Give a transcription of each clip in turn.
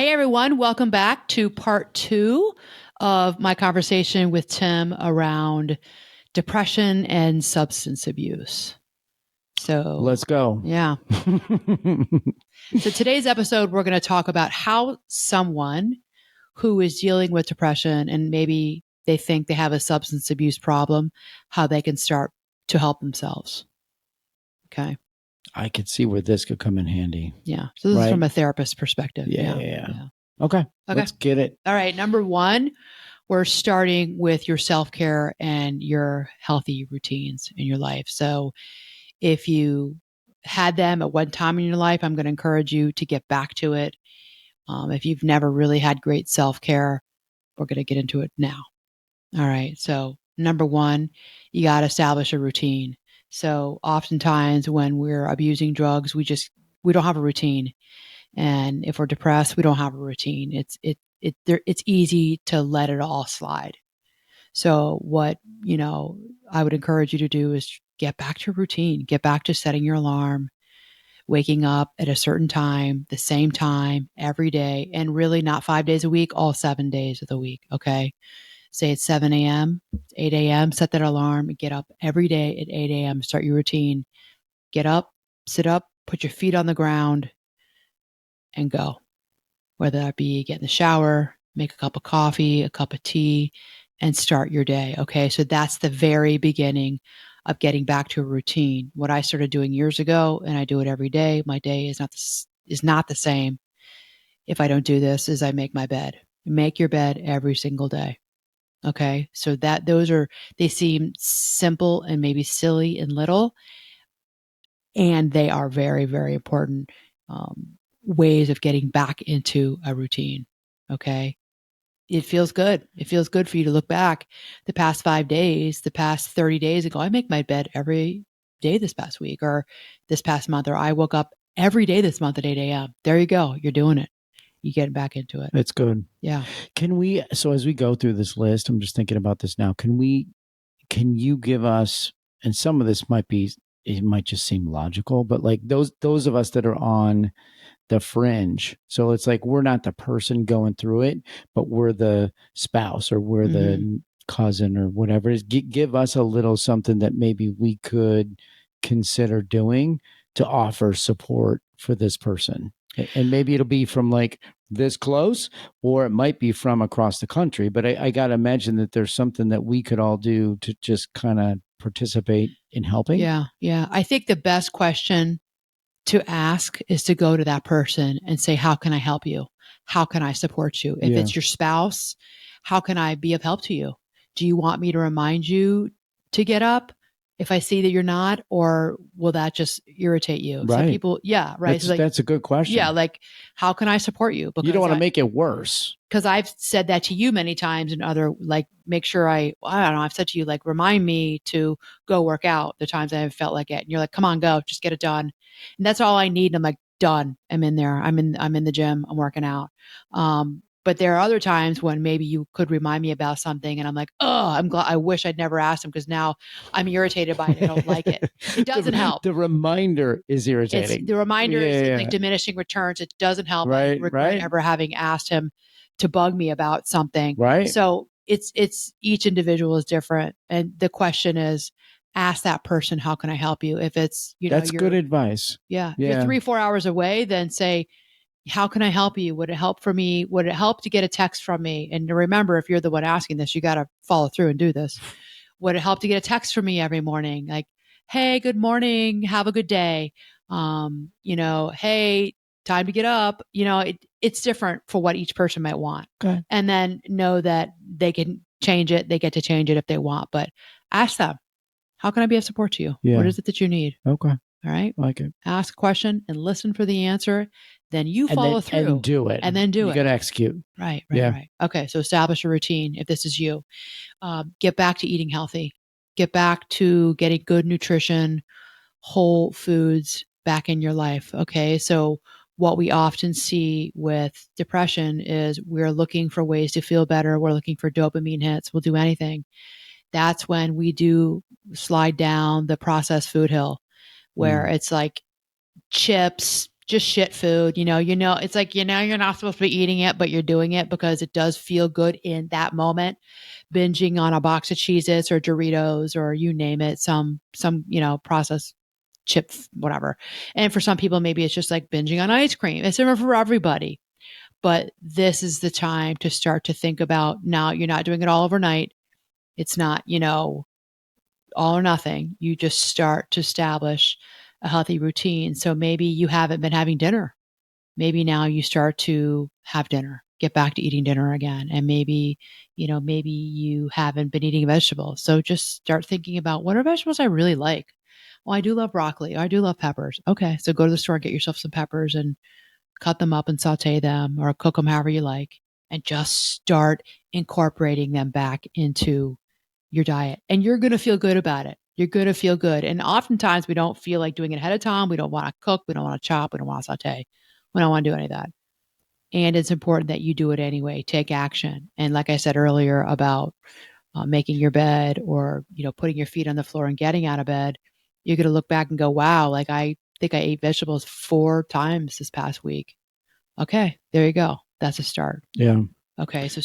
Hey, everyone. Welcome back to part 2 of my conversation with Tim around depression and substance abuse. So let's go. Yeah. So today's episode, we're going to talk about how someone who is dealing with depression and maybe they think they have a substance abuse problem, how they can start to help themselves. Okay. I could see where this could come in handy. Yeah. So this is from a therapist perspective. Yeah. Okay. Let's get it. All right. Number 1, we're starting with your self-care and your healthy routines in your life. So if you had them at one time in your life, I'm going to encourage you to get back to it. If you've never really had great self-care, we're going to get into it now. All right. So number 1, you got to establish a routine. So oftentimes when we're abusing drugs, we don't have a routine. And if we're depressed, we don't have a routine. It's easy to let it all slide. So what, I would encourage you to do is get back to routine, get back to setting your alarm, waking up at a certain time, the same time every day, and really not 5 days a week, all 7 days of the week. Okay. Say it's 7 a.m., 8 a.m., set that alarm, get up every day at 8 a.m., start your routine, get up, sit up, put your feet on the ground and go. Whether that be get in the shower, make a cup of coffee, a cup of tea, and start your day. Okay. So that's the very beginning of getting back to a routine. What I started doing years ago, and I do it every day, my day is not the same if I don't do this, is I make my bed. Make your bed every single day. Okay. So they seem simple and maybe silly and little, and they are very, very important ways of getting back into a routine. Okay. It feels good. It feels good for you to look back the past 5 days, the past 30 days and go, I make my bed every day this past week or this past month, or I woke up every day this month at 8 a.m. There you go. You're doing it. You get back into it. It's good. Yeah. So as we go through this list, I'm just thinking about this now. Can you give us, and some of this might just seem logical, but like those of us that are on the fringe. So it's like, we're not the person going through it, but we're the spouse or we're the cousin or whatever it is. Give us a little something that maybe we could consider doing to offer support for this person. And maybe it'll be from like this close, or it might be from across the country. But I got to imagine that there's something that we could all do to just kind of participate in helping. Yeah. Yeah. I think the best question to ask is to go to that person and say, how can I help you? How can I support you? If it's your spouse, how can I be of help to you? Do you want me to remind you to get up if I see that you're not, or will that just irritate you? Right. Some people, yeah, right. That's a good question. Yeah, like, how can I support you? Because you don't want to make it worse. Because I've said that to you many times, and make sure I don't know, I've said to you, like, remind me to go work out the times I haven't felt like it. And you're like, come on, go, just get it done. And that's all I need. And I'm like, done. I'm in there. I'm in the gym. I'm working out. But there are other times when maybe you could remind me about something and I'm like, oh, I'm glad. I wish I'd never asked him because now I'm irritated by it. I don't like it. It doesn't help. The reminder is irritating. The reminder is like diminishing returns. It doesn't help. I regret ever having asked him to bug me about something. Right. So it's each individual is different. And the question is, ask that person, how can I help you? If it's, that's good advice. Yeah. If you're 3-4 hours away, then say, how can I help you? Would it help for me? Would it help to get a text from me? And to remember, if you're the one asking this, you got to follow through and do this. Would it help to get a text from me every morning? Like, hey, good morning. Have a good day. Hey, time to get up. It's different for what each person might want. Okay. And then know that they can change it. They get to change it if they want, but ask them, how can I be of support to you? Yeah. What is it that you need? Okay. All right. Like it. Ask a question and listen for the answer. Then you follow through and do it. And then do it. You got to execute. Right. Okay. So establish a routine. If this is you, get back to eating healthy, get back to getting good nutrition, whole foods back in your life. Okay. So what we often see with depression is we're looking for ways to feel better. We're looking for dopamine hits. We'll do anything. That's when we do slide down the processed food hill, where it's like chips, just shit food. It's like, you're not supposed to be eating it, but you're doing it because it does feel good in that moment. Binging on a box of Cheez-Its or Doritos or you name it, some, processed chip, whatever. And for some people, maybe it's just like binging on ice cream. It's different for everybody. But this is the time to start to think about, now you're not doing it all overnight. It's not, all or nothing. You just start to establish a healthy routine. So maybe you haven't been having dinner. Maybe now you start to have dinner, get back to eating dinner again. And maybe you haven't been eating vegetables. So just start thinking about, what are vegetables I really like? Well, I do love broccoli. I do love peppers. Okay. So go to the store and get yourself some peppers and cut them up and saute them or cook them however you like, and just start incorporating them back into your diet. And you're going to feel good about it. You're going to feel good. And oftentimes we don't feel like doing it ahead of time. We don't want to cook. We don't want to chop. We don't want to saute. We don't want to do any of that. And it's important that you do it anyway. Take action. And like I said earlier about making your bed, or, putting your feet on the floor and getting out of bed, you're going to look back and go, wow, like I think I ate vegetables 4 times this past week. Okay, there you go. That's a start. Yeah. Okay, so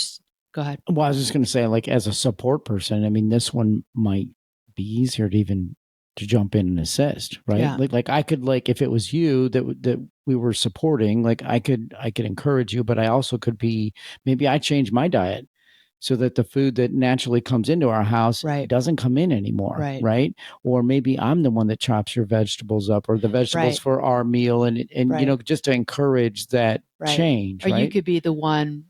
go ahead. Well, I was just going to say, like, as a support person, I mean, this one might be easier to jump in and assist, right? Yeah. Like I could, like, if it was you that we were supporting, like I could encourage you, but I also could be, maybe I change my diet so that the food that naturally comes into our house Right. doesn't come in anymore, right? Or maybe I'm the one that chops your vegetables up, or the vegetables Right. for our meal, and Right. just to encourage that change, Or you right? could be the one,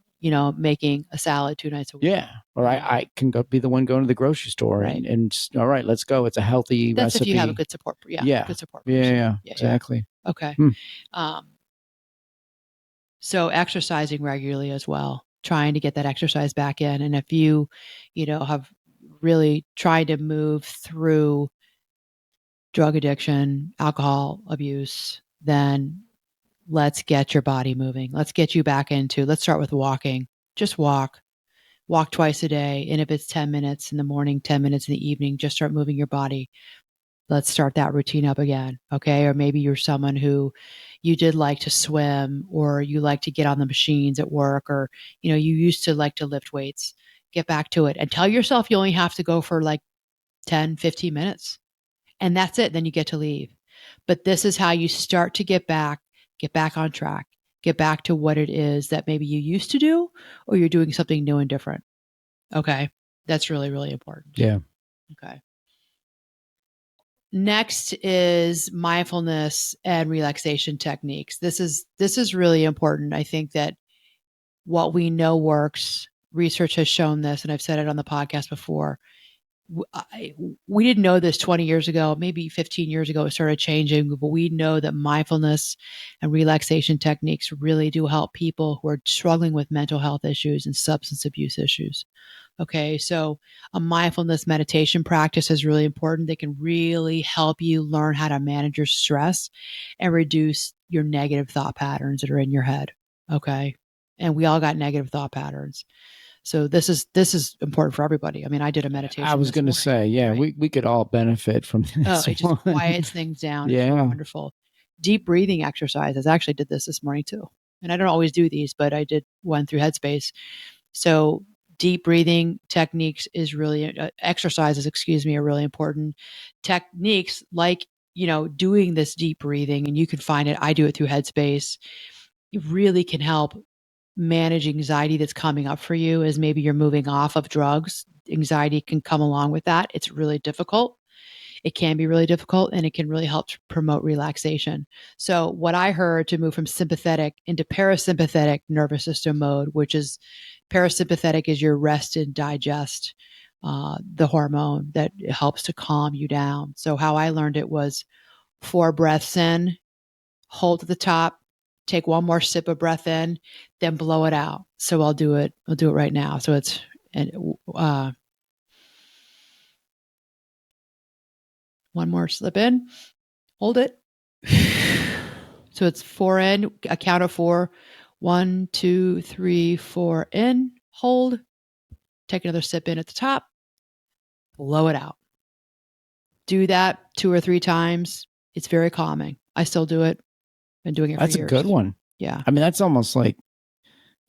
making a salad 2 nights a week. Yeah. Or I can be the one going to the grocery store Right. and all right, let's go. It's a healthy That's recipe. if you have a good support. Yeah. Yeah. Good support Yeah. person. Yeah. Exactly. Okay. So exercising regularly as well, trying to get that exercise back in. And if you, have really tried to move through drug addiction, alcohol abuse, then let's get your body moving. Let's get you back let's start with walking. Just walk twice a day. And if it's 10 minutes in the morning, 10 minutes in the evening, just start moving your body. Let's start that routine up again. Okay. Or maybe you're someone who you did like to swim, or you like to get on the machines at work, or, you used to like to lift weights. Get back to it and tell yourself you only have to go for like 10, 15 minutes. And that's it. Then you get to leave. But this is how you start to get back on track, get back to what it is that maybe you used to do, or you're doing something new and different. Okay. That's really, really important. Yeah. Okay. Next is mindfulness and relaxation techniques. This is really important. I think that what we know works, research has shown this, and I've said it on the podcast before. We didn't know this 20 years ago, maybe 15 years ago, it started changing, but we know that mindfulness and relaxation techniques really do help people who are struggling with mental health issues and substance abuse issues. Okay, so a mindfulness meditation practice is really important. They can really help you learn how to manage your stress and reduce your negative thought patterns that are in your head. Okay, and we all got negative thought patterns. So this is important for everybody. I mean, I did a meditation. I was going to say, yeah, right? we could all benefit from this. It just quiets things down. Yeah. It's really wonderful. Deep breathing exercises. I actually did this morning too. And I don't always do these, but I did one through Headspace. So deep breathing techniques is really exercises, are really important. Techniques like, doing this deep breathing, and you can find it. I do it through Headspace. It really can help manage anxiety that's coming up for you as maybe you're moving off of drugs. Anxiety can come along with that. It's really difficult. It can be really difficult, and it can really help to promote relaxation. So what I heard to move from sympathetic into parasympathetic nervous system mode, which is parasympathetic is your rest and digest, the hormone that helps to calm you down. So how I learned it was 4 breaths in, hold at the top, take one more sip of breath in, then blow it out. So I'll do it right now. So it's, one more slip in, hold it. So it's 4 in, a count of 4. 1, 2, 3, 4 in, hold, take another sip in at the top, blow it out. Do that 2 or 3 times. It's very calming. I still do it Been doing it That's for a years. good one. Yeah. I mean, that's almost like,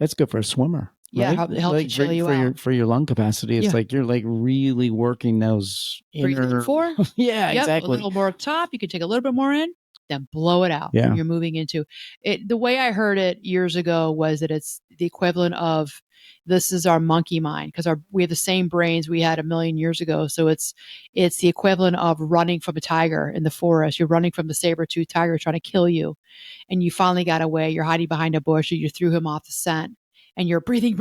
that's good for a swimmer. Yeah. Right? It helps like you chill you for out. your lung capacity. It's Yeah. like you're like really working those Breathing inner. for. Yeah, Yep. A exactly. little more up top. You can take a little bit more in, then blow it out. Yeah. You're moving into it. The way I heard it years ago was that it's the equivalent of, this is our monkey mind, because we have the same brains we had a million years ago. So it's the equivalent of running from a tiger in the forest. You're running from the saber-toothed tiger trying to kill you, and you finally got away. You're hiding behind a bush, and you threw him off the scent. And you're breathing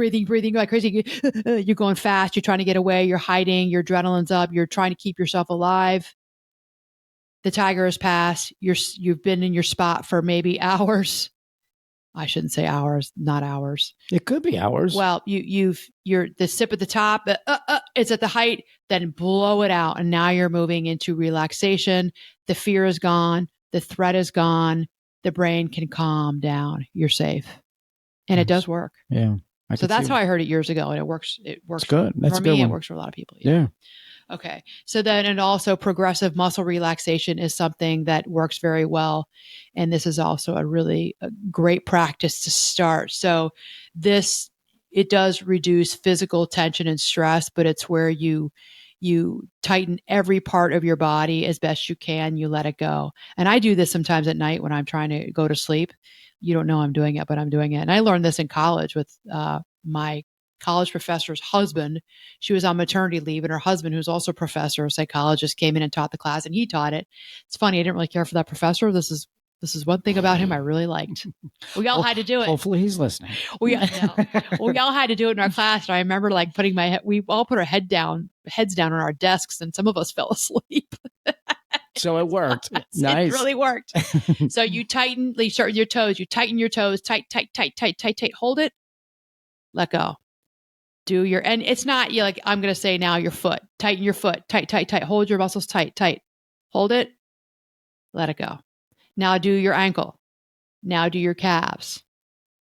like crazy. You're going fast. You're trying to get away. You're hiding. Your adrenaline's up. You're trying to keep yourself alive. The tiger has passed. You've been in your spot for maybe hours. I shouldn't say hours, not hours. It could be hours. Well, you're the sip at the top. It's at the height. Then blow it out, and now you're moving into relaxation. The fear is gone. The threat is gone. The brain can calm down. You're safe, and it does work. Yeah. So that's how I heard it years ago, and it works. It works. It's good. That's for a good me. one. It works for a lot of people. Yeah. Okay. So then, and also progressive muscle relaxation is something that works very well. And this is also a great practice to start. So it does reduce physical tension and stress, but it's where you tighten every part of your body as best you can. You let it go. And I do this sometimes at night when I'm trying to go to sleep. You don't know I'm doing it, but I'm doing it. And I learned this in college with my college professor's husband. She was on maternity leave, and her husband, who's also a professor, a psychologist, came in and taught the class, and he taught it. It's funny, I didn't really care for that professor. This is one thing about him I really liked. We all had to do it. Hopefully he's listening. We all had to do it in our class. And I remember like putting we all put our heads down on our desks, and some of us fell asleep. So it worked. Nice. It really worked. So you start with your toes. You tighten your toes, tight. Hold it, let go. And it's not you like, I'm going to say now your foot, tighten your foot, tight. Hold your muscles tight. Hold it, let it go. Now do your ankle. Now do your calves.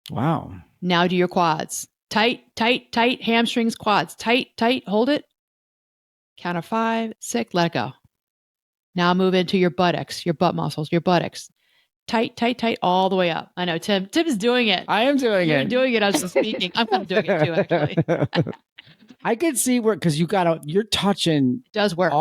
Wow. Now do your quads. Tight. Hamstrings, quads, tight. Hold it. Count of 5, 6, let it go. Now move into your buttocks, your butt muscles, your buttocks. Tight, all the way up. I know Tim's doing it. I am doing You're it. doing it as I'm speaking. I'm kind of doing it too, actually. I could see where, because you're touching it does work.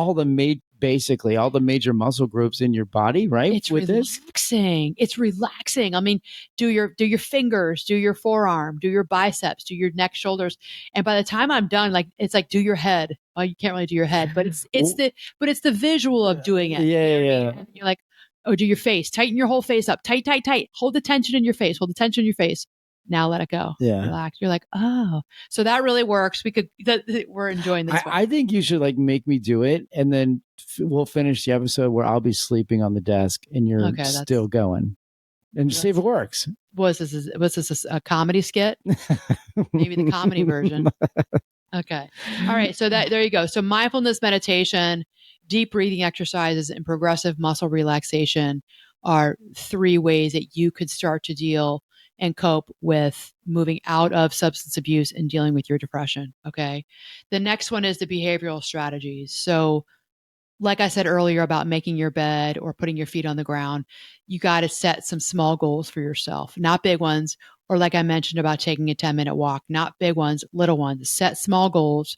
Basically all the major muscle groups in your body, right? It's relaxing. It's relaxing. I mean, do your fingers, do your forearm, do your biceps, do your neck, shoulders. And by the time I'm done, like, it's like, do your head. Oh, you can't really do your head, but it's the visual of doing it. Yeah. And you're like, oh, do your face. Tighten your whole face up. Tight. Hold the tension in your face. Now let it go. Yeah. Relax. You're like, oh, so that really works. We're enjoying this. I think you should like make me do it, and then we'll finish the episode where I'll be sleeping on the desk and you're still going, and just see if it works. Was this a comedy skit? Maybe the comedy version. Okay. All right. So there you go. So mindfulness meditation, deep breathing exercises, and progressive muscle relaxation are 3 ways that you could start to deal and cope with moving out of substance abuse and dealing with your depression. Okay. The next one is the behavioral strategies. So like I said earlier about making your bed or putting your feet on the ground, you got to set some small goals for yourself, not big ones. Or like I mentioned about taking a 10-minute walk, not big ones, little ones. Set small goals,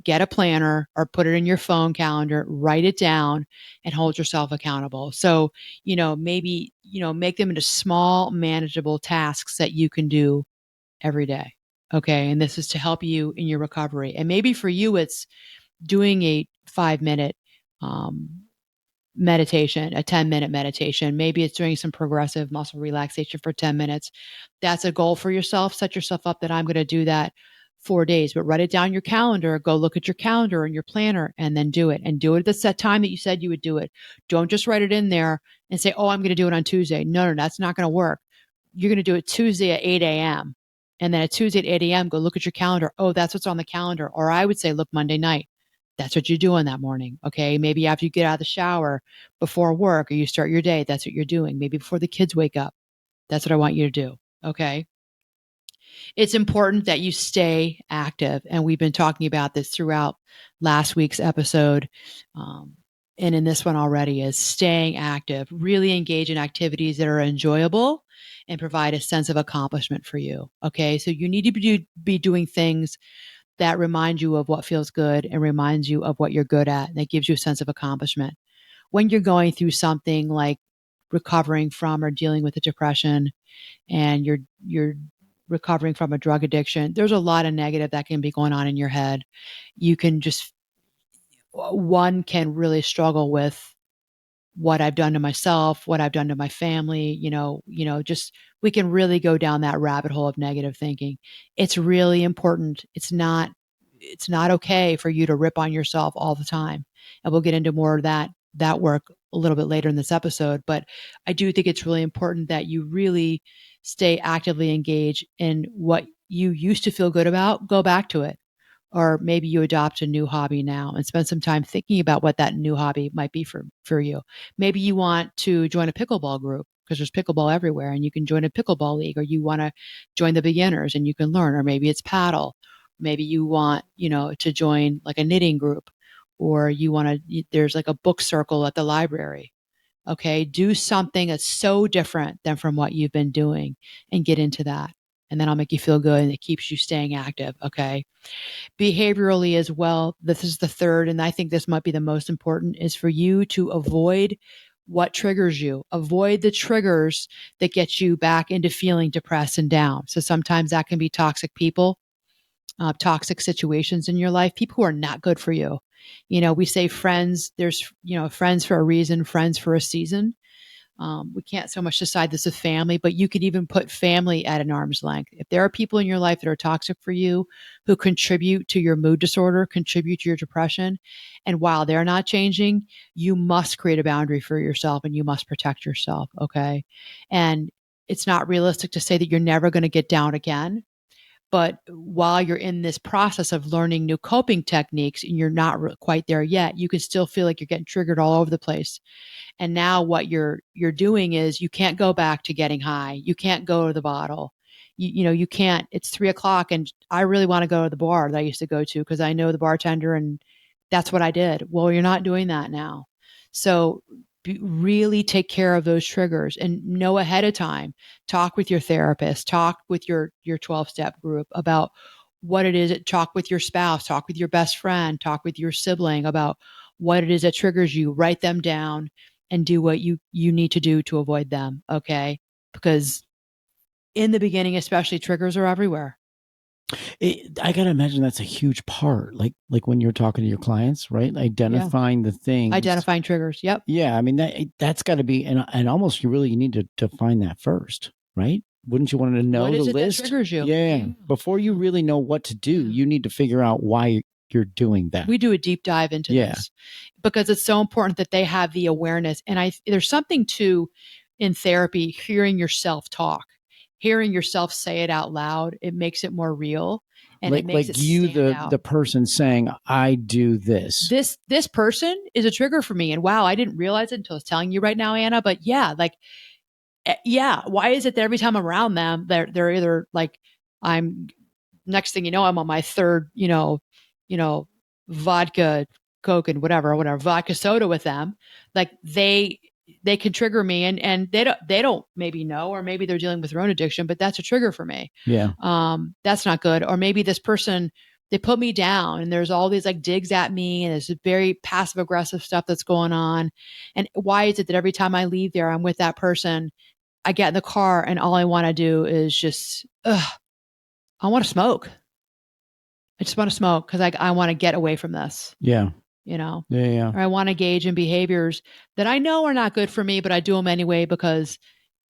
get a planner or put it in your phone calendar, write it down, and hold yourself accountable. So, maybe, make them into small, manageable tasks that you can do every day. Okay. And this is to help you in your recovery. And maybe for you, it's doing a 5-minute meditation, a 10-minute meditation. Maybe it's doing some progressive muscle relaxation for 10 minutes. That's a goal for yourself. Set yourself up that I'm going to do that 4 days, but write it down in your calendar. Go look at your calendar and your planner and then do it, and do it at the set time that you said you would do it. Don't just write it in there and say, oh, I'm going to do it on Tuesday. No, that's not going to work. You're going to do it Tuesday at 8 a.m. And then at Tuesday at 8 a.m., go look at your calendar. Oh, that's what's on the calendar. Or I would say, look, Monday night. That's what you're doing that morning. Okay. Maybe after you get out of the shower before work or you start your day, that's what you're doing. Maybe before the kids wake up. That's what I want you to do. Okay. It's important that you stay active. And we've been talking about this throughout last week's episode. and in this one already, is staying active. Really engage in activities that are enjoyable and provide a sense of accomplishment for you. Okay. So you need to be doing things that remind you of what feels good and reminds you of what you're good at. And that gives you a sense of accomplishment. When you're going through something like recovering from or dealing with a depression, and you're recovering from a drug addiction, there's a lot of negative that can be going on in your head. You can just, one can really struggle with what I've done to myself, what I've done to my family, just we can really go down that rabbit hole of negative thinking. It's really important. It's not okay for you to rip on yourself all the time. And we'll get into more of that work a little bit later in this episode, but I do think it's really important that you really stay actively engaged in what you used to feel good about, go back to it. Or maybe you adopt a new hobby now and spend some time thinking about what that new hobby might be for you. Maybe you want to join a pickleball group because there's pickleball everywhere and you can join a pickleball league, or you want to join the beginners and you can learn, or maybe it's paddle. Maybe you want, to join like a knitting group, or you want to, there's like a book circle at the library. Okay. Do something that's so different than from what you've been doing and get into that. And then I'll make you feel good and it keeps you staying active. Okay. Behaviorally as well, this is the third, and I think this might be the most important, is for you to avoid what triggers you. Avoid the triggers that get you back into feeling depressed and down. So sometimes that can be toxic people, toxic situations in your life, people who are not good for you. We say friends, there's, friends for a reason, friends for a season. We can't so much decide this with family, but you could even put family at an arm's length. If there are people in your life that are toxic for you, who contribute to your mood disorder, contribute to your depression, and while they're not changing, you must create a boundary for yourself and you must protect yourself. Okay. And it's not realistic to say that you're never going to get down again. But while you're in this process of learning new coping techniques and you're not quite there yet, you can still feel like you're getting triggered all over the place. And now what you're doing is you can't go back to getting high. You can't go to the bottle. You can't. It's 3 o'clock, and I really want to go to the bar that I used to go to because I know the bartender, and that's what I did. Well, you're not doing that now. So really take care of those triggers and know ahead of time. Talk with your therapist. Talk with your 12-step group about what it is. Talk with your spouse. Talk with your best friend. Talk with your sibling about what it is that triggers you. Write them down and do what you need to do to avoid them. Okay. Because in the beginning, especially, triggers are everywhere. I gotta imagine that's a huge part. Like when you're talking to your clients, right? Identifying the things. Identifying triggers. Yep. Yeah. I mean, that's got to be, and almost you need to find that first, right? Wouldn't you want to know what is the it list? that triggers you? Yeah. Before you really know what to do, you need to figure out why you're doing that. We do a deep dive into this because it's so important that they have the awareness. And there's something to, in therapy, hearing yourself talk, hearing yourself say it out loud. It makes it more real. And it makes it you, stand out. the person saying, I do this. This person is a trigger for me. And wow, I didn't realize it until I was telling you right now, Anna. But yeah, why is it that every time I'm around them, they're either like, I'm next thing you know, I'm on my third, vodka, Coke, and whatever, vodka soda with them. Like they can trigger me, and they don't maybe know, or maybe they're dealing with their own addiction, but that's a trigger for me. Yeah. That's not good. Or maybe this person, they put me down and there's all these like digs at me and there's very passive aggressive stuff that's going on. And why is it that every time I leave there, I'm with that person, I get in the car and all I want to do is just, I want to smoke. I just want to smoke because I want to get away from this. Yeah. Or I want to engage in behaviors that I know are not good for me, but I do them anyway because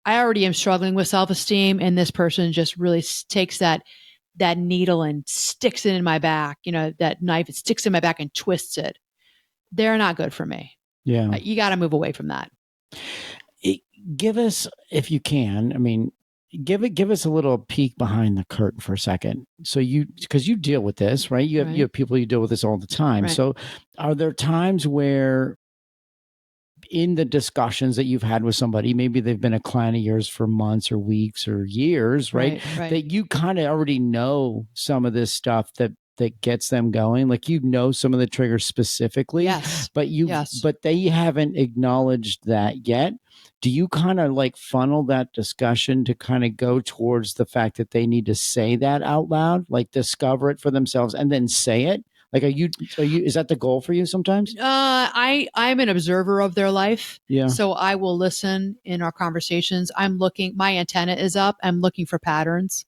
I already am struggling with self-esteem. And this person just really takes that needle and sticks it in my back, that knife, it sticks in my back and twists it. They're not good for me. Yeah. You got to move away from that. Give us, if you can, I mean, give us a little peek behind the curtain for a second. So because you deal with this, right? You have people you deal with this all the time. Right. So are there times where in the discussions that you've had with somebody, maybe they've been a client of yours for months or weeks or years, right? That you kind of already know some of this stuff that that gets them going? Like, some of the triggers specifically, Yes. but Yes. but they haven't acknowledged that yet. Do you kind of like funnel that discussion to kind of go towards the fact that they need to say that out loud, like discover it for themselves and then say it? Like, is that the goal for you sometimes? I'm an observer of their life. Yeah. So I will listen in our conversations. My antenna is up. I'm looking for patterns.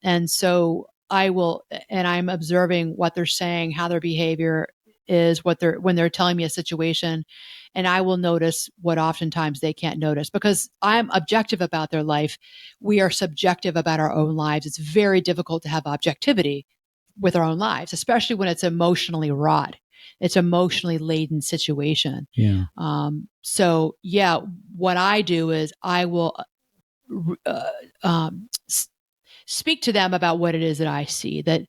And so I'm observing what they're saying, how their behavior is, when they're telling me a situation. And I will notice what oftentimes they can't notice because I'm objective about their life. We are subjective about our own lives. It's very difficult to have objectivity with our own lives, especially when it's emotionally wrought. It's emotionally laden situation. Yeah. So yeah, what I do is I will speak to them about what it is that I see. That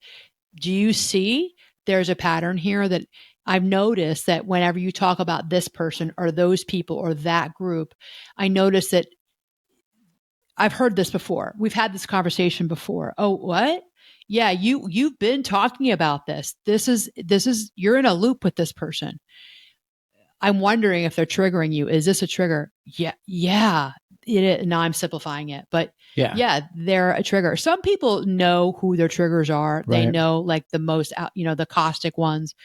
do you see there's a pattern here that I've noticed that whenever you talk about this person or those people or that group, I notice that I've heard this before. We've had this conversation before. Oh, what? Yeah, you've been talking about this. This is you're in a loop with this person. I'm wondering if they're triggering you. Is this a trigger? Yeah, yeah. It is. Now I'm simplifying it, but yeah, they're a trigger. Some people know who their triggers are. They Right. know like the most, the caustic ones.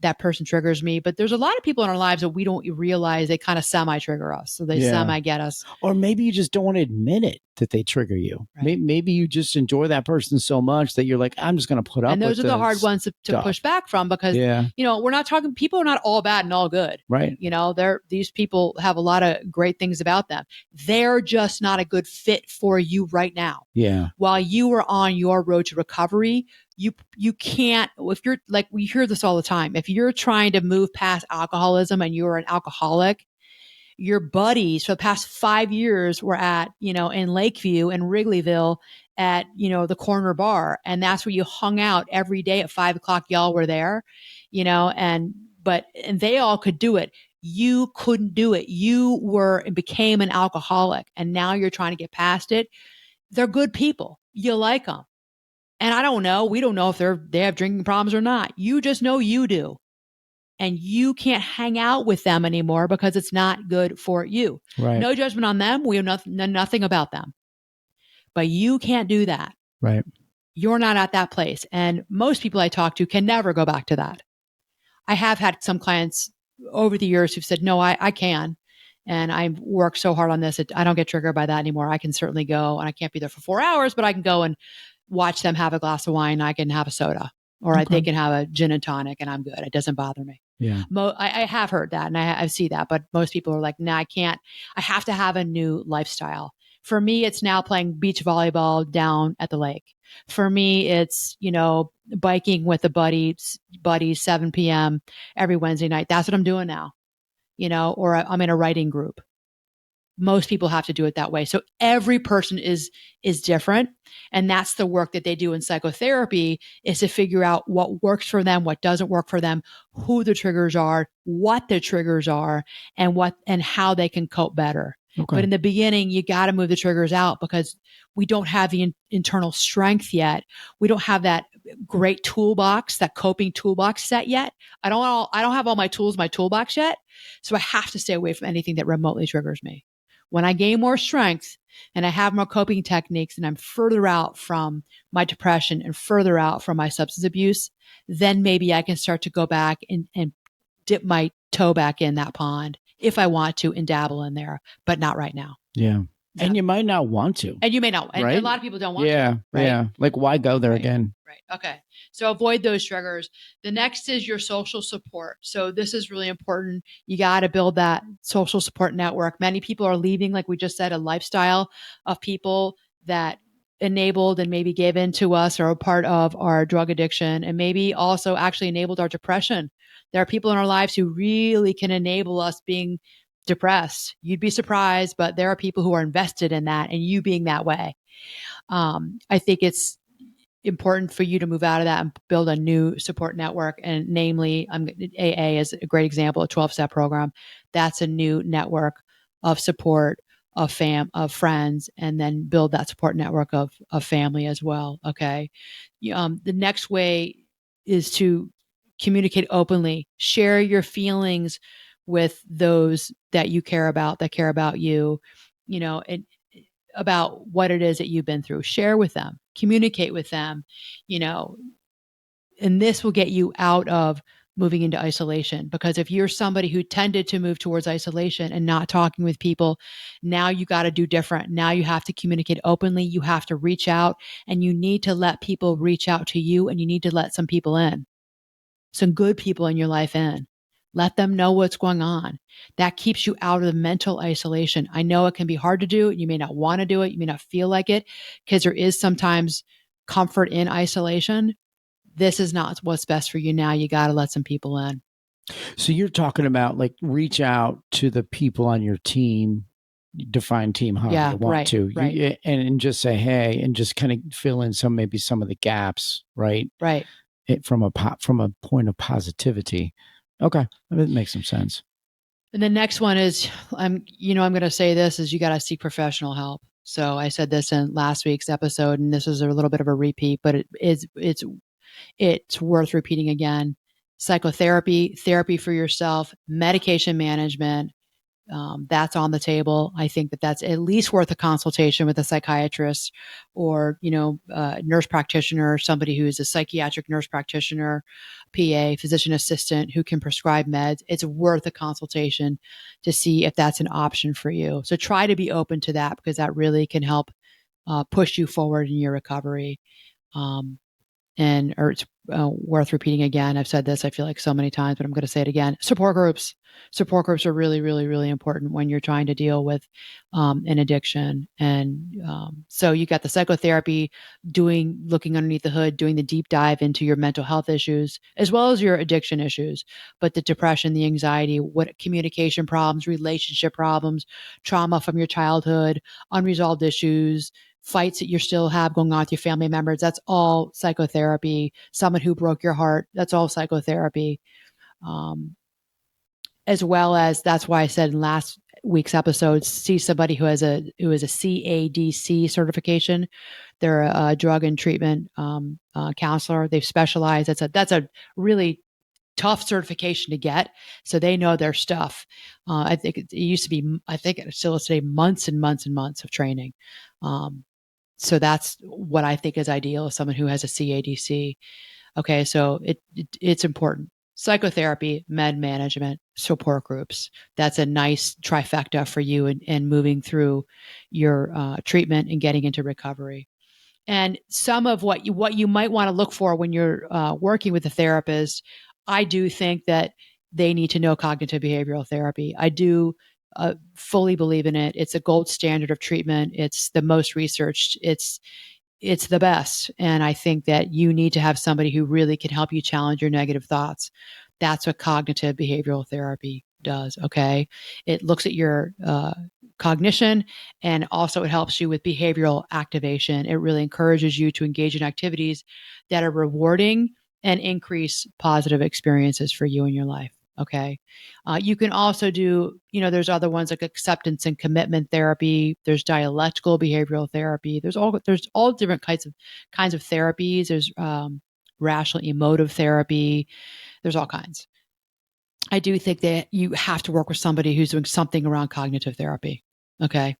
That person triggers me. But there's a lot of people in our lives that we don't realize they kind of semi-trigger us. So they semi get us. Or maybe you just don't want to admit it that they trigger you. Right. Maybe you just enjoy that person so much that you're like, I'm just going to put up with it. And those are the hard ones to push back from because, we're not talking, people are not all bad and all good. Right. These people have a lot of great things about them. They're just not a good fit for you right now. Yeah. While you are on your road to recovery, you can't, if you're like, we hear this all the time. If you're trying to move past alcoholism and you're an alcoholic, your buddies for the past 5 years were at, in Lakeview and Wrigleyville at, the corner bar. And that's where you hung out every day at 5 o'clock. Y'all were there, and they all could do it. You couldn't do it. You were and became an alcoholic and now you're trying to get past it. They're good people. You like them. And I don't know. We don't know if they have drinking problems or not. You just know you do. And you can't hang out with them anymore because it's not good for you. Right. No judgment on them. We know nothing about them. But you can't do that. Right. You're not at that place. And most people I talk to can never go back to that. I have had some clients over the years who've said, no, I can. And I've worked so hard on this. I don't get triggered by that anymore. I can certainly go and I can't be there for 4 hours, but I can go and watch them have a glass of wine. I can have a soda or they can have a gin and tonic and I'm good. It doesn't bother me. Yeah. I have heard that and I see that, but most people are like, nah, I can't. I have to have a new lifestyle. For me, it's now playing beach volleyball down at the lake. For me, it's, biking with a buddies, 7 p.m. every Wednesday night. That's what I'm doing now, or I'm in a writing group. Most people have to do it that way. So every person is different. And that's the work that they do in psychotherapy is to figure out what works for them, what doesn't work for them, who the triggers are, what the triggers are, and how they can cope better. Okay. But in the beginning, you got to move the triggers out because we don't have the internal strength yet. We don't have that great toolbox, that coping toolbox set yet. I don't have all my tools in my toolbox yet. So I have to stay away from anything that remotely triggers me. When I gain more strength and I have more coping techniques and I'm further out from my depression and further out from my substance abuse, then maybe I can start to go back and dip my toe back in that pond if I want to and dabble in there, but not right now. Yeah. And you might not want to. And you may not. And right? A lot of people don't want to. Right? Yeah. Like, why go there again? Right. Okay. So avoid those triggers. The next is your social support. So this is really important. You got to build that social support network. Many people are leaving, like we just said, a lifestyle of people that enabled and maybe gave in to us or a part of our drug addiction and maybe also actually enabled our depression. There are people in our lives who really can enable us being depressed. You'd be surprised, but there are people who are invested in that and you being that way. I think it's important for you to move out of that and build a new support network. And namely, AA is a great example, a 12-step program. That's a new network of support of friends, and then build that support network of family as well. Okay. The next way is to communicate openly, share your feelings with those that you care about, that care about you, and about what it is that you've been through. Share with them, communicate with them, you know, and this will get you out of moving into isolation. Because if you're somebody who tended to move towards isolation and not talking with people, now you got to do different. Now you have to communicate openly. You have to reach out, and you need to let people reach out to you, and you need to let some people in, some good people in your life in. Let them know what's going on. That keeps you out of the mental isolation. I know it can be hard to do. You may not want to do it. You may not feel like it, because there is sometimes comfort in isolation. This is not what's best for you now. You got to let some people in. So you're talking about like reach out to the people on your team, define team however Yeah, you want right, to, right, and just say hey, and just kind of fill in maybe some of the gaps, right? right. From a point of positivity. Okay, that makes some sense. And the next one is, I'm going to say this, is you got to seek professional help. So I said this in last week's episode, and this is a little bit of a repeat, but it's worth repeating again. Psychotherapy, therapy for yourself, medication management, that's on the table. I think that that's at least worth a consultation with a psychiatrist, or nurse practitioner, somebody who's a psychiatric nurse practitioner, PA, physician assistant, who can prescribe meds. It's worth a consultation to see if that's an option for you. So try to be open to that, because that really can help push you forward in your recovery. Um, or it's worth repeating again. I've said this, I feel like, so many times, but I'm going to say it again. Support groups. Support groups are really, really, really important when you're trying to deal with an addiction. And so you got the psychotherapy, looking underneath the hood, doing the deep dive into your mental health issues, as well as your addiction issues, but the depression, the anxiety, what communication problems, relationship problems, trauma from your childhood, unresolved issues, fights that you still have going on with your family members. That's all psychotherapy. Someone who broke your heart, that's all psychotherapy. As well as, that's why I said in last week's episode, see somebody who is a CADC certification. They're a drug and treatment counselor. They've specialized. That's a really tough certification to get, so they know their stuff. I think it used to be, I think it still is today, months and months and months of training. So that's what I think is ideal, is someone who has a CADC. Okay, so it's important. Psychotherapy, med management, support groups. That's a nice trifecta for you in moving through your treatment and getting into recovery. And some of what you might want to look for when you're working with a therapist, I do think that they need to know cognitive behavioral therapy. I do fully believe in it. It's a gold standard of treatment. It's the most researched. It's the best. And I think that you need to have somebody who really can help you challenge your negative thoughts. That's what cognitive behavioral therapy does. Okay. It looks at your cognition, and also it helps you with behavioral activation. It really encourages you to engage in activities that are rewarding and increase positive experiences for you in your life. Okay. You can also do, there's other ones like acceptance and commitment therapy. There's dialectical behavioral therapy. There's all different kinds of therapies. There's rational emotive therapy. There's all kinds. I do think that you have to work with somebody who's doing something around cognitive therapy. Okay.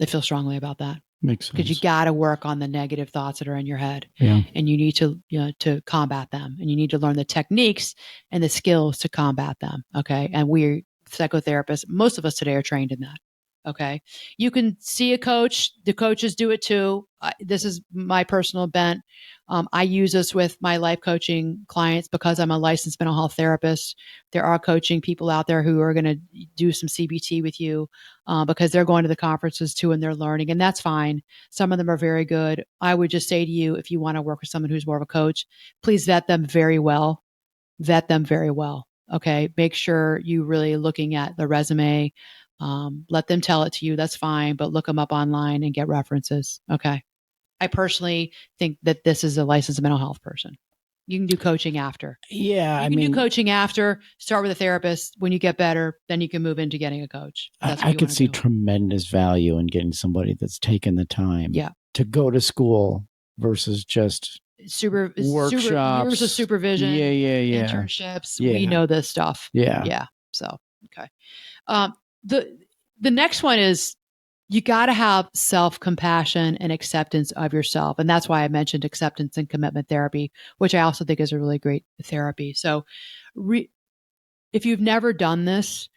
I feel strongly about that. Makes sense. Because you got to work on the negative thoughts that are in your head. Yeah. And you need to combat them, and you need to learn the techniques and the skills to combat them. Okay. And we're psychotherapists. Most of us today are trained in that. Okay. You can see a coach. The coaches do it too. This is my personal bent. I use this with my life coaching clients because I'm a licensed mental health therapist. There are coaching people out there who are going to do some CBT with you because they're going to the conferences too, and they're learning, and that's fine. Some of them are very good. I would just say to you, if you want to work with someone who's more of a coach, please vet them very well. Vet them very well. Okay. Make sure you really looking at the resume. Let them tell it to you. That's fine, but look them up online and get references. Okay. I personally think that this is a licensed mental health person. You can do coaching after. Yeah. You can do coaching after, start with a therapist. When you get better, then you can move into getting a coach. I could see tremendous value in getting somebody that's taken the time to go to school versus just years of Workshops. Yeah, supervision, yeah, yeah. internships. We Yeah. know this stuff. Yeah. Yeah. So, okay. Um, the the next one is you got to have self-compassion and acceptance of yourself. And that's why I mentioned acceptance and commitment therapy, which I also think is a really great therapy. So re- if you've never done this,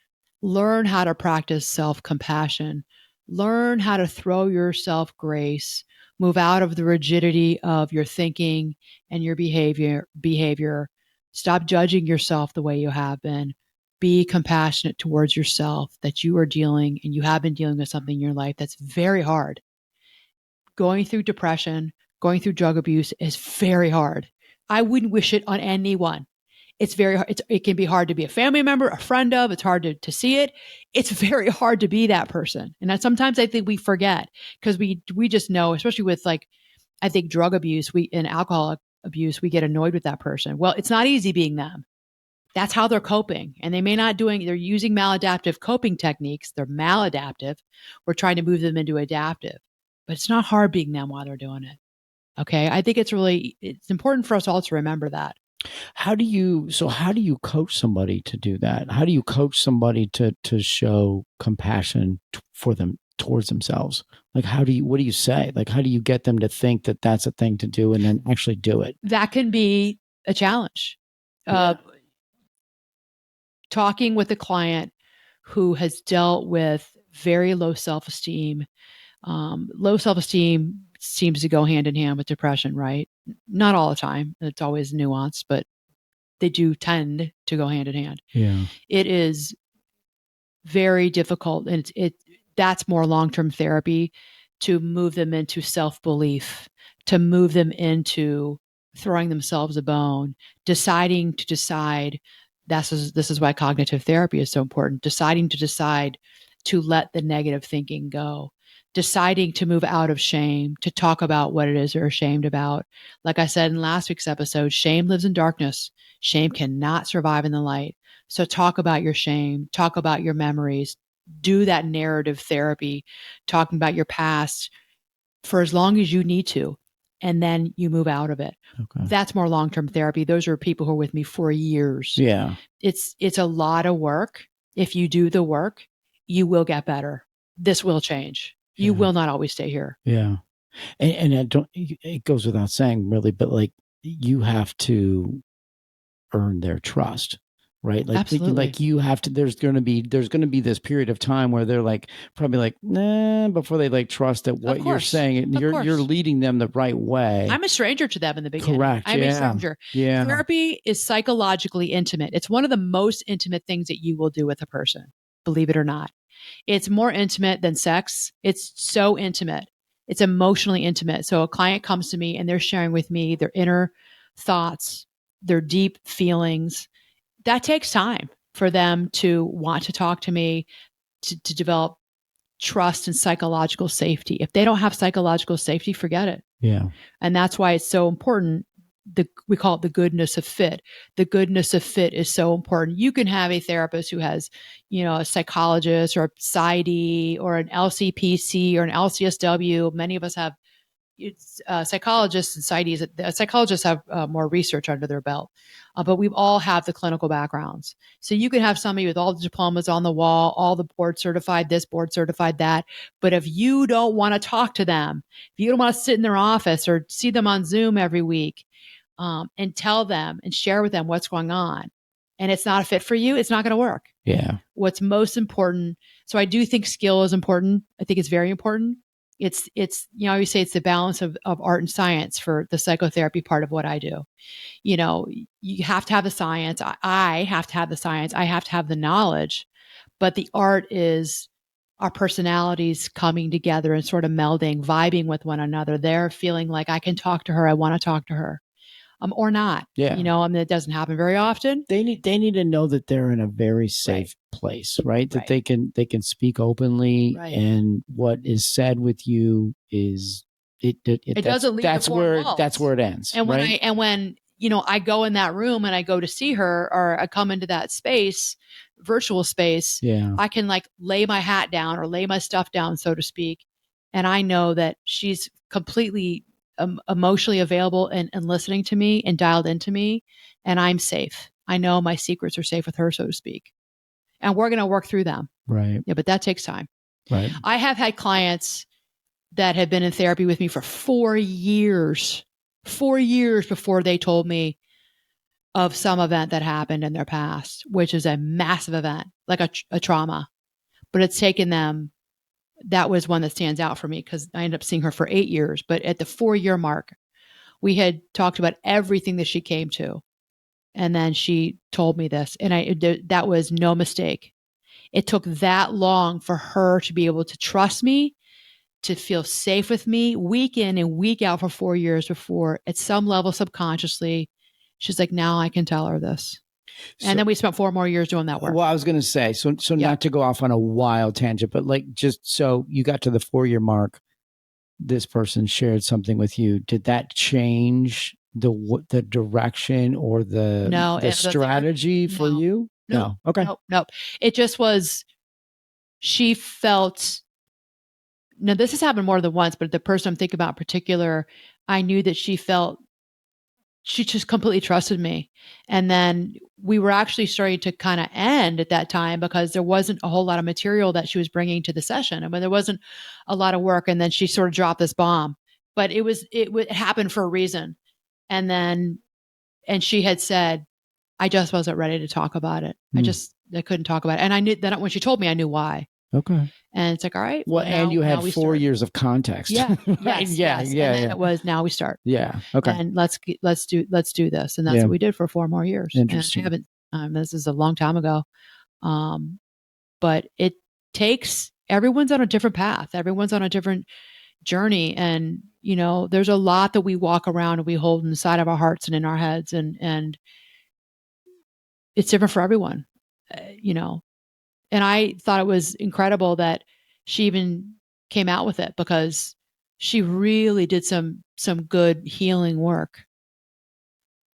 learn how to practice self-compassion. Learn how to throw yourself grace, move out of the rigidity of your thinking and your behavior. Stop judging yourself the way you have been. Be compassionate towards yourself that you are dealing and you have been dealing with something in your life that's very hard. Going through depression, going through drug abuse is very hard. I wouldn't wish it on anyone. It's very hard. It can be hard to be a family member, a friend of. It's hard to see it. It's very hard to be that person. And sometimes I think we forget because we just know, especially with like, I think drug abuse, and alcohol abuse, we get annoyed with that person. Well, it's not easy being them. That's how they're coping. And they're using maladaptive coping techniques. They're maladaptive. We're trying to move them into adaptive. But it's not hard being them while they're doing it. Okay. I think it's important for us all to remember that. How do you coach somebody to do that? How do you coach somebody to show compassion for them towards themselves? Like what do you say? Like how do you get them to think that that's a thing to do and then actually do it? That can be a challenge. Yeah. Talking with a client who has dealt with very low self-esteem. Low self-esteem seems to go hand in hand with depression, right? Not all the time. It's always nuanced, but they do tend to go hand in hand. Yeah. It is very difficult, and that's more long-term therapy to move them into self-belief, to move them into throwing themselves a bone, deciding to decide. This is why cognitive therapy is so important. Deciding to let the negative thinking go, deciding to move out of shame, to talk about what it is they're ashamed about. Like I said in last week's episode, shame lives in darkness. Shame cannot survive in the light. So talk about your shame, talk about your memories, do that narrative therapy, talking about your past for as long as you need to. And then you move out of it. Okay. That's more long-term therapy. Those are people who are with me for years. Yeah. It's a lot of work. If you do the work, you will get better. This will change. You will not always stay here. Yeah. And I don't, it goes without saying really, but like you have to earn their trust, right? Absolutely. You have to, there's going to be this period of time where they're like, probably like, nah, before they like trust that what you're saying, you're leading them the right way. I'm a stranger to them in the beginning. Correct. I'm a stranger. Yeah. Therapy is psychologically intimate. It's one of the most intimate things that you will do with a person, believe it or not. It's more intimate than sex. It's so intimate. It's emotionally intimate. So a client comes to me and they're sharing with me their inner thoughts, their deep feelings. That takes time for them to want to talk to me, to develop trust and psychological safety. If they don't have psychological safety, forget it. Yeah. And that's why it's so important. We call it the goodness of fit. The goodness of fit is so important. You can have a therapist who has, a psychologist or a PsyD or an LCPC or an LCSW. Many of us have psychologists and PsyDs. Psychologists have more research under their belt, but we all have the clinical backgrounds. So you can have somebody with all the diplomas on the wall, all the board certified this, board certified that. But if you don't want to talk to them, if you don't want to sit in their office or see them on Zoom every week, and tell them and share with them what's going on, and it's not a fit for you, it's not going to work. Yeah. What's most important. So I do think skill is important. I think it's very important. It's you say it's the balance of art and science for the psychotherapy part of what I do. You have to have the science. I have to have the science. I have to have the knowledge, but the art is our personalities coming together and sort of melding, vibing with one another. They're feeling like I can talk to her. I want to talk to her. Or not. Yeah. It doesn't happen very often. They need to know that they're in a very safe place, right? That they can speak openly, and what is said with you is it doesn't lead that's to where walls. that's where it ends. And when right? I go in that room and I go to see her, or I come into that space, virtual space, I can like lay my hat down or lay my stuff down, so to speak, and I know that she's completely emotionally available and listening to me and dialed into me, and I'm safe. I know my secrets are safe with her, so to speak. And we're going to work through them. Right. Yeah, but that takes time. Right. I have had clients that have been in therapy with me for 4 years, 4 years before they told me of some event that happened in their past, which is a massive event, like a trauma. But it's taken them, that was one that stands out for me because I ended up seeing her for 8 years. But at the 4-year mark, we had talked about everything that she came to. And then she told me this, and that was no mistake. It took that long for her to be able to trust me, to feel safe with me week in and week out for 4 years before, at some level, subconsciously, she's like, now I can tell her this. And then we spent 4 more years doing that work. Well, I was going to say, so Yeah. not to go off on a wild tangent, but like, just so you got to the 4-year mark, this person shared something with you. Did that change the direction or the strategy for you? No. Okay. No. It just was, she felt, now this has happened more than once, but the person I'm thinking about in particular, I knew that she felt, she just completely trusted me. And then we were actually starting to kind of end at that time because there wasn't a whole lot of material that she was bringing to the session. I mean, there wasn't a lot of work. And then she sort of dropped this bomb, but it happened for a reason. And she had said, I just wasn't ready to talk about it. I couldn't talk about it. And I knew that when she told me, I knew why. Okay. And it's like, all right. Well, and you had 4 years of context. Yeah. Right? Yes. And then it was, now we start. Yeah. Okay. And let's do this. And that's what we did for 4 more years. Interesting. And I haven't, this is a long time ago. But it takes, everyone's on a different path. Everyone's on a different journey. And, there's a lot that we walk around and we hold inside of our hearts and in our heads. And it's different for everyone, And I thought it was incredible that she even came out with it, because she really did some good healing work.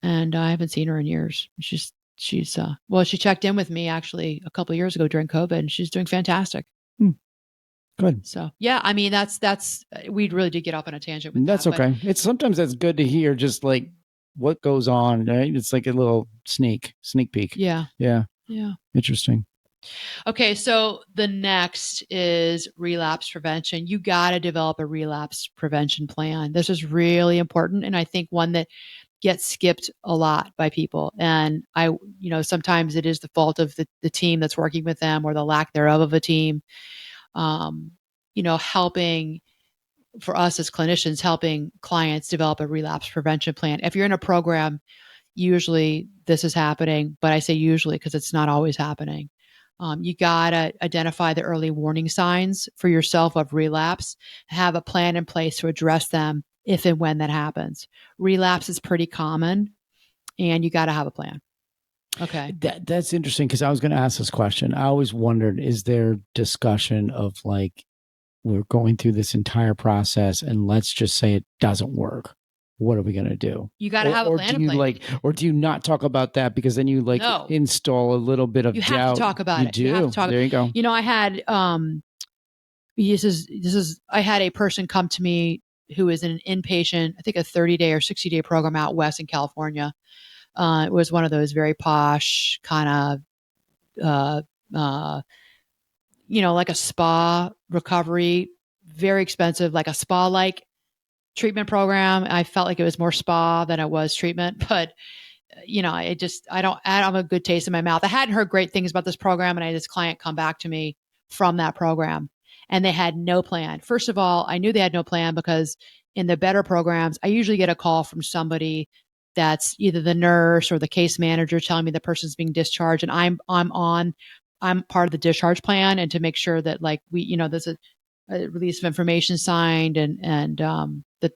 And I haven't seen her in years. She's she checked in with me actually a couple of years ago during COVID, and she's doing fantastic. Good. So yeah, I mean, that's we really did get off on a tangent with that's that. Okay. It's sometimes that's good to hear, just like what goes on, right? It's like a little sneak peek. Yeah. Interesting. Okay, so the next is relapse prevention. You got to develop a relapse prevention plan. This is really important, and I think one that gets skipped a lot by people. And sometimes it is the fault of the team that's working with them, or the lack thereof of a team. Helping, for us as clinicians, helping clients develop a relapse prevention plan. If you're in a program, usually this is happening, but I say usually because it's not always happening. You got to identify the early warning signs for yourself of relapse, have a plan in place to address them if and when that happens. Relapse is pretty common, and you got to have a plan. Okay. That's interesting, because I was going to ask this question. I always wondered, is there discussion of like, we're going through this entire process and let's just say it doesn't work. What are we going to do? You got to have a plan in place. Or do you not talk about that, because then you install a little bit of doubt? You have to talk about it. You do. There you go. I had I had a person come to me who is in an inpatient, I think a 30-day or 60-day program out west in California. It was one of those very posh kind of like a spa recovery, very expensive, like a spa-like treatment program. I felt like it was more spa than it was treatment, but I don't have a good taste in my mouth. I hadn't heard great things about this program, and I had this client come back to me from that program, and they had no plan. First of all, I knew they had no plan because in the better programs, I usually get a call from somebody that's either the nurse or the case manager telling me the person's being discharged, and I'm part of the discharge plan, and to make sure that there's a release of information signed, and that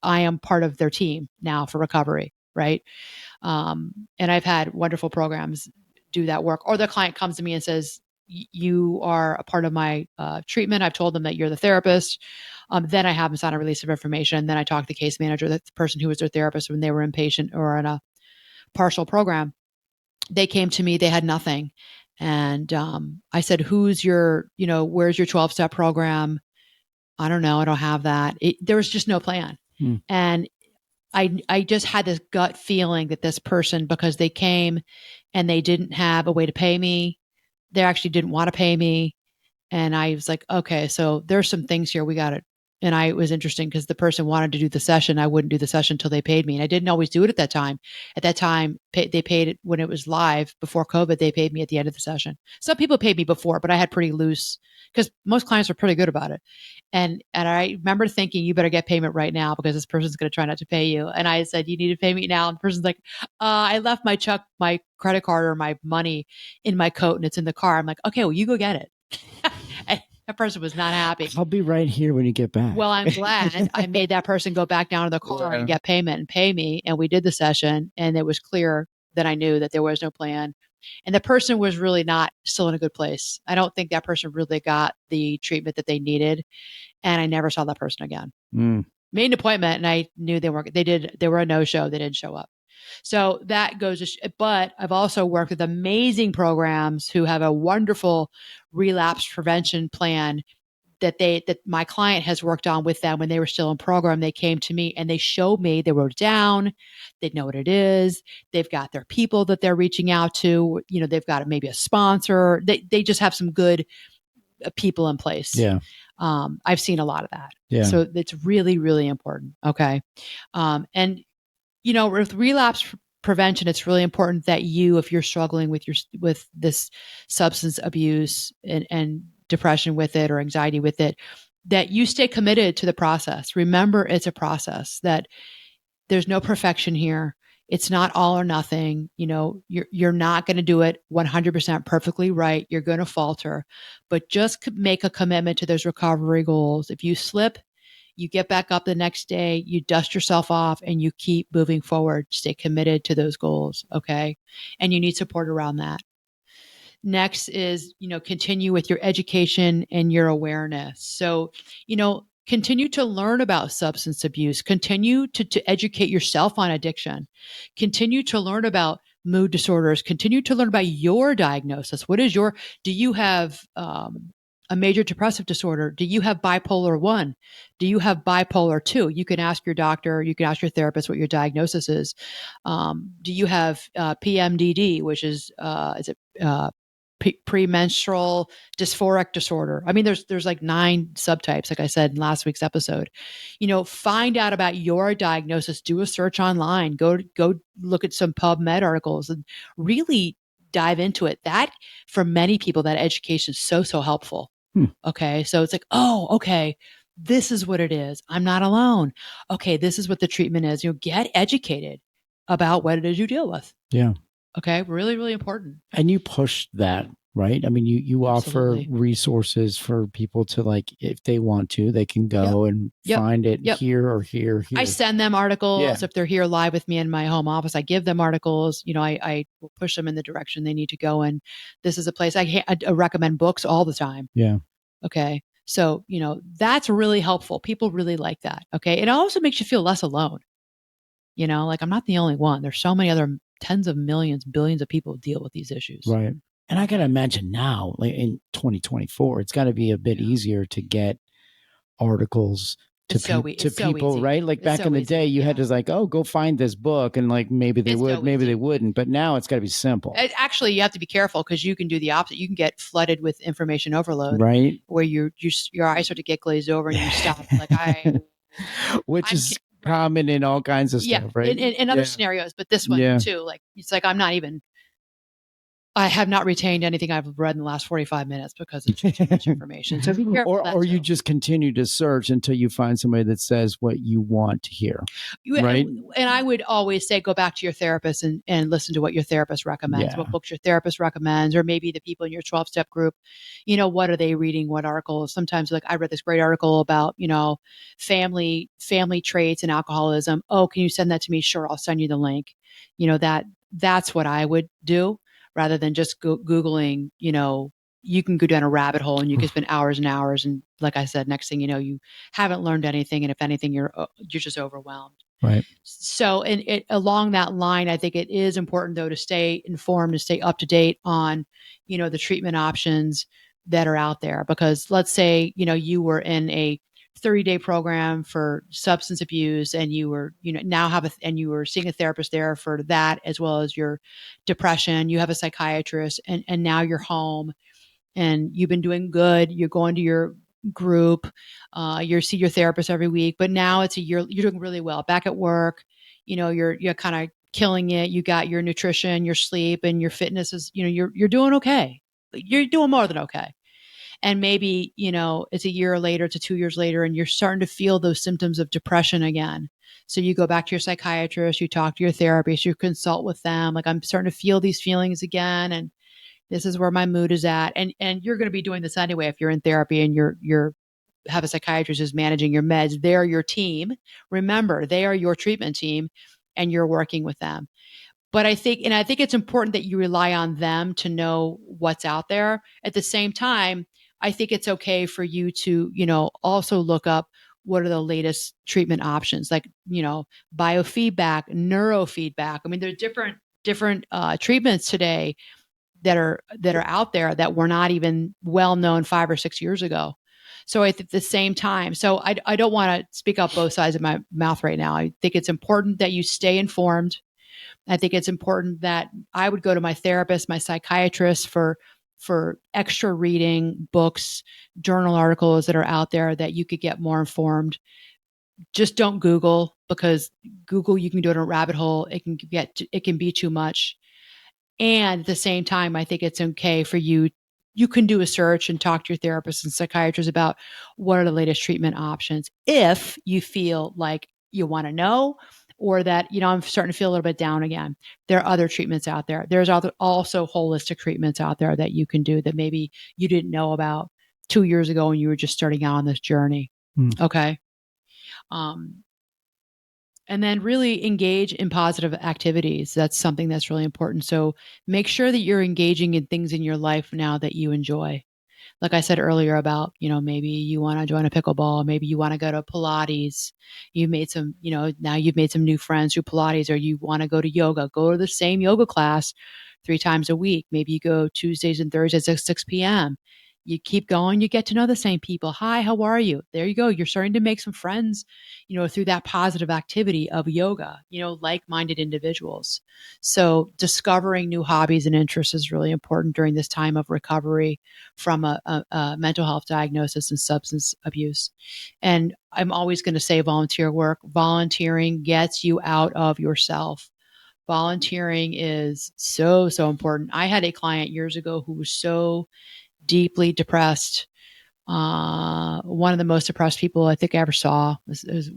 I am part of their team now for recovery, right? And I've had wonderful programs do that work. Or the client comes to me and says, you are a part of my treatment. I've told them that you're the therapist. Then I have them sign a release of information. Then I talk to the case manager, the person who was their therapist when they were inpatient or in a partial program. They came to me, they had nothing. And I said, where's your 12-step program? I don't know. I don't have that. There was just no plan. Mm. And I just had this gut feeling that this person, because they came and they didn't have a way to pay me, they actually didn't want to pay me. And I was like, okay, so there's some things here we got to. And it was interesting because the person wanted to do the session. I wouldn't do the session until they paid me. And I didn't always do it at that time. At that time, they paid it when it was live before COVID. They paid me at the end of the session. Some people paid me before, but I had pretty loose because most clients were pretty good about it. And I remember thinking, you better get payment right now because this person's going to try not to pay you. And I said, you need to pay me now. And the person's like, I left my credit card or my money in my coat and it's in the car. I'm like, okay, well, you go get it. And that person was not happy. I'll be right here when you get back. Well, I'm glad I made that person go back down to the car and get payment and pay me. And we did the session, and it was clear that I knew that there was no plan. And the person was really not still in a good place. I don't think that person really got the treatment that they needed. And I never saw that person again. Made an appointment, and I knew they were a no-show. They didn't show up. So that goes, but I've also worked with amazing programs who have a wonderful relapse prevention plan that my client has worked on with them when they were still in program. They came to me and they showed me, they wrote it down, they know what it is, they've got their people that they're reaching out to, they've got maybe a sponsor, they just have some good people in place. Yeah. I've seen a lot of that. Yeah. So it's really, really important. Okay. And with relapse prevention, it's really important that if you're struggling with this substance abuse and depression with it or anxiety with it, that you stay committed to the process. Remember, it's a process, that there's no perfection here. It's not all or nothing. You're not going to do it 100% perfectly right. You're going to falter, but just make a commitment to those recovery goals. If you slip, you get back up the next day, you dust yourself off, and you keep moving forward. Stay committed to those goals. Okay. And you need support around that. Next is, continue with your education and your awareness. So, continue to learn about substance abuse, continue to educate yourself on addiction, continue to learn about mood disorders, continue to learn about your diagnosis. Do you have, a major depressive disorder? Do you have bipolar 1? Do you have bipolar 2? You can ask your doctor, you can ask your therapist what your diagnosis is. Do you have PMDD, which is it premenstrual dysphoric disorder? I mean, there's like 9 subtypes, like I said in last week's episode. Find out about your diagnosis, do a search online, go look at some PubMed articles and really dive into it. That, for many people, that education is so helpful. Okay. So it's like, oh, okay, this is what it is. I'm not alone. Okay. This is what the treatment is. Get educated about what it is you deal with. Yeah. Okay. Really, really important. And you push that, right? I mean, you offer resources for people to, if they want to, they can go and find it here or here. I send them articles. If they're here live with me in my home office, I give them articles. I will push them in the direction they need to go in. This is a place I recommend books all the time. Yeah. Okay. So, that's really helpful. People really like that. Okay. It also makes you feel less alone. I'm not the only one. There's so many other tens of millions, billions of people who deal with these issues. Right. And I got to imagine now, in 2024, it's got to be a bit easier to get articles to people, right? Like back in the day, you had to go find this book, and maybe they would, maybe they wouldn't. But now it's got to be simple. Actually, you have to be careful because you can do the opposite. You can get flooded with information overload, right? Where your eyes start to get glazed over and you stop. Which is common in all kinds of stuff, right? In other scenarios, but this one too. It's like I have not retained anything I've read in the last 45 minutes because it's too much information. So be careful. Or you just continue to search until you find somebody that says what you want to hear. Right. And I would always say, go back to your therapist and listen to what your therapist recommends, what books your therapist recommends, or maybe the people in your 12-step group, what are they reading? What articles? Sometimes I read this great article about, family traits and alcoholism. Oh, can you send that to me? Sure. I'll send you the link. That's what I would do. Rather than just Googling, you can go down a rabbit hole and you can spend hours and hours. And like I said, next thing you know, you haven't learned anything. And if anything, you're just overwhelmed. Right. So, along that line, I think it is important though to stay informed, to stay up to date on, the treatment options that are out there. Because let's say, you were in a 30-day program for substance abuse, and you were, now and you were seeing a therapist there for that, as well as your depression, you have a psychiatrist, and now you're home and you've been doing good. You're going to your group, you see your therapist every week, but now it's a year, you're doing really well back at work. You're kind of killing it. You got your nutrition, your sleep, and your fitness is, you're doing okay. You're doing more than okay. And maybe, it's a year later to 2 years later, and you're starting to feel those symptoms of depression again. So you go back to your psychiatrist, you talk to your therapist, you consult with them. Like, I'm starting to feel these feelings again. And this is where my mood is at. And you're going to be doing this anyway. If you're in therapy and you're have a psychiatrist who's managing your meds, they're your team. Remember, they are your treatment team and you're working with them. But I think it's important that you rely on them to know what's out there. At the same time, I think it's okay for you to, also look up what are the latest treatment options, like, biofeedback, neurofeedback. I mean, there's different treatments today that are out there that were not even well known 5 or 6 years ago. So at the same time, so I don't want to speak out both sides of my mouth right now. I think it's important that you stay informed. I think it's important that I would go to my therapist, my psychiatrist for extra reading, books, journal articles that are out there that you could get more informed. Just don't Google, because Google, you can go to a rabbit hole. It can be too much. And at the same time, I think it's okay for you. You can do a search and talk to your therapist and psychiatrist about what are the latest treatment options. If you feel like you want to know, or that, I'm starting to feel a little bit down again, there are other treatments out there. There's also holistic treatments out there that you can do that maybe you didn't know about 2 years ago when you were just starting out on this journey. Okay. Um, and then really engage in positive activities. That's something that's really important. So make sure that you're engaging in things in your life now that you enjoy. Like I said earlier about, maybe you want to join a pickleball, maybe you want to go to Pilates. Now you've made some new friends through Pilates, or you want to go to yoga, go to the same yoga class 3 times a week. Maybe you go Tuesdays and Thursdays at 6 p.m. You keep going, you get to know the same people. Hi, how are you? There you go. You're starting to make some friends, through that positive activity of yoga, like-minded individuals. So discovering new hobbies and interests is really important during this time of recovery from a mental health diagnosis and substance abuse. And I'm always going to say volunteer work. Volunteering gets you out of yourself. Volunteering is so, so important. I had a client years ago who was so deeply depressed. One of the most depressed people I think I ever saw.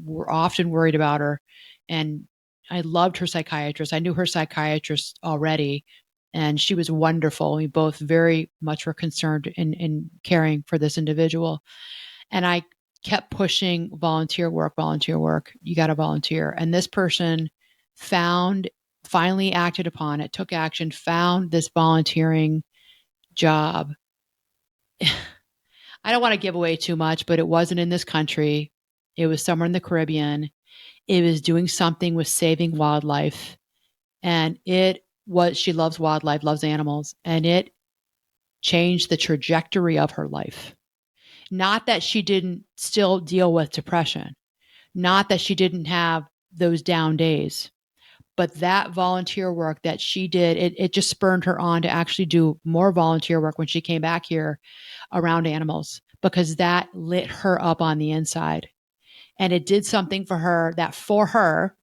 We're often worried about her. And I loved her psychiatrist. I knew her psychiatrist already, and she was wonderful. We both very much were concerned in caring for this individual. And I kept pushing volunteer work, volunteer work. You got to volunteer. And this person finally acted upon it, took action, found this volunteering job. I don't want to give away too much, but it wasn't in this country. It was somewhere in the Caribbean. It was doing something with saving wildlife. And she loves wildlife, loves animals, and it changed the trajectory of her life. Not that she didn't still deal with depression, not that she didn't have those down days, but that volunteer work that she did, it just spurred her on to actually do more volunteer work when she came back here around animals, because that lit her up on the inside. And it did something for her that, for her,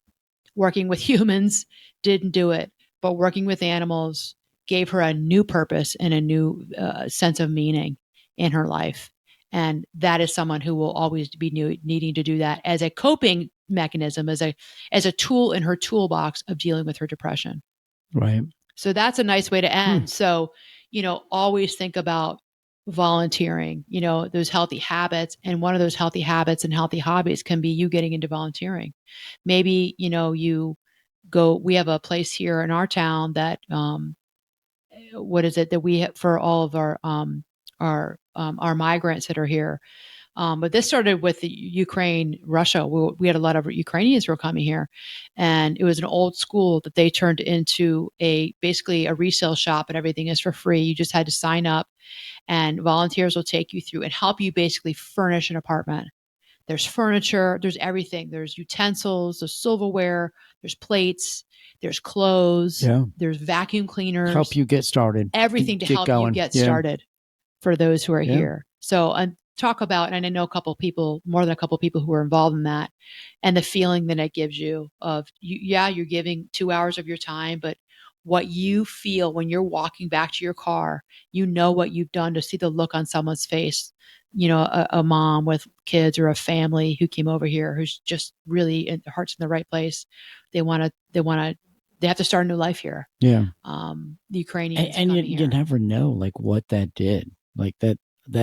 working with humans didn't do it, but working with animals gave her a new purpose and a new sense of meaning in her life. And that is someone who will always be needing to do that as a coping mechanism, as a tool in her toolbox of dealing with her depression. Right. So that's a nice way to end. So, always think about volunteering, those healthy habits. And one of those healthy habits and healthy hobbies can be you getting into volunteering. Maybe, we have a place here in our town that, what is it that we have for all of our migrants that are here. But this started with the Ukraine, Russia. We had a lot of Ukrainians who were coming here, and it was an old school that they turned into basically a resale shop, and everything is for free. You just had to sign up, and volunteers will take you through and help you basically furnish an apartment. There's furniture, there's everything. There's utensils, there's silverware, there's plates, there's clothes, there's vacuum cleaners. Help you get started. Everything to help you get started for those who are here. So talk about, and I know a couple of people, more than a couple of people who are involved in that, and the feeling that it gives you of, you're giving 2 hours of your time, but what you feel when you're walking back to your car, what you've done, to see the look on someone's face, a mom with kids or a family who came over here who's just really, their heart's in the right place. They have to start a new life here. Yeah. The Ukrainians. And you never know like what that did. Like that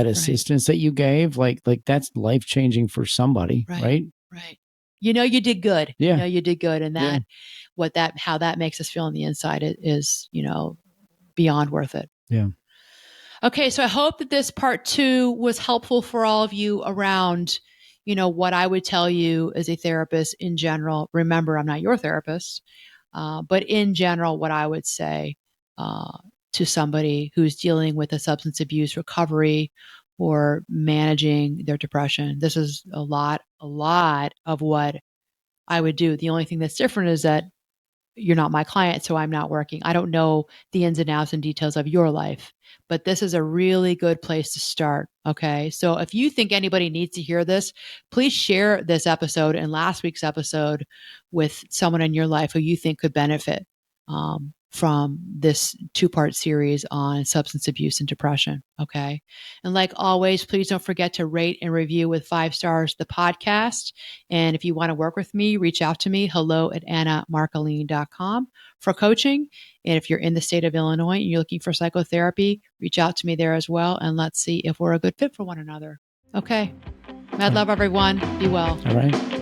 assistance that you gave, like that's life-changing for somebody, right? Right. You did good. Yeah. You did good. And how that makes us feel on the inside is, beyond worth it. Yeah. Okay. So I hope that this part 2 was helpful for all of you around, what I would tell you as a therapist in general. Remember, I'm not your therapist, but in general, what I would say to somebody who's dealing with a substance abuse recovery or managing their depression, this is a lot of what I would do. The only thing that's different is that you're not my client, so I'm not working. I don't know the ins and outs and details of your life, but this is a really good place to start. Okay. So if you think anybody needs to hear this, please share this episode and last week's episode with someone in your life who you think could benefit from this 2-part series on substance abuse and depression. Okay. And like always, please don't forget to rate and review with 5 stars the podcast. And if you want to work with me, reach out to me, hello@annamarcolin.com for coaching. And if you're in the state of Illinois and you're looking for psychotherapy, reach out to me there as well. And let's see if we're a good fit for one another. Okay. Mad love, everyone. Be well. All right.